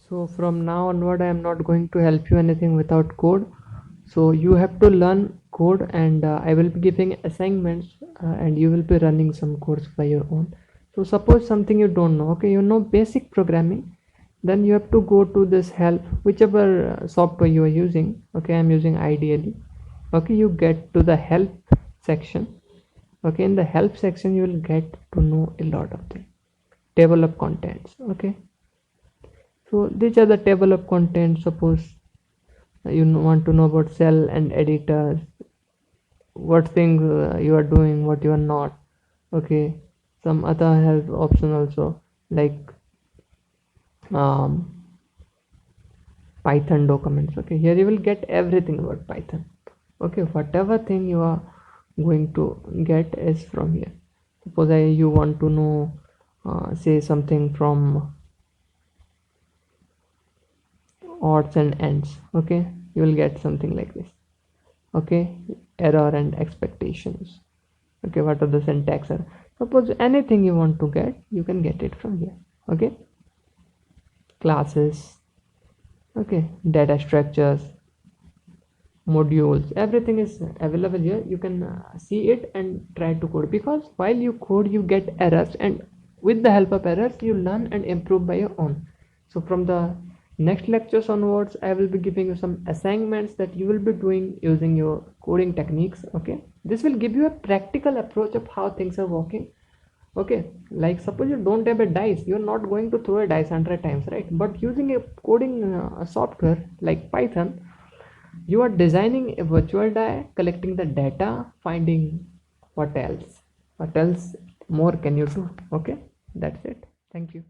So from now onward, I am not going to help you anything without code. So you have to learn code, and I will be giving assignments, and you will be running some codes by your own. So suppose something you don't know, okay, you know basic programming, then you have to go to this help, whichever software you are using. Okay, I'm using ideally. Okay, you get to the help section. Okay, in the help section you will get to know a lot of things. Table of contents. Okay, so these are the table of contents. Suppose you want to know about cell and editors, what things you are doing, what you are not. Okay, some other help option also, like um, Python documents. Okay, here you will get everything about Python. Okay, whatever thing you are going to get is from here. Suppose you want to know say something from odds and ends. Okay, you will get something like this. Okay, error and expectations. Okay, what are the syntax error? Suppose anything you want to get, you can get it from here. Okay, classes. Okay, data structures, modules, everything is available here. You can see it and try to code, because while you code you get errors, and with the help of errors you learn and improve by your own. So from the next lectures onwards, I will be giving you some assignments that you will be doing using your coding techniques. Okay, this will give you a practical approach of how things are working. Okay, like suppose you don't have a dice, you're not going to throw a dice 100 times, right? But using a coding software like Python, you are designing a virtual die, collecting the data, finding what else more can you do. Okay, that's it. Thank you.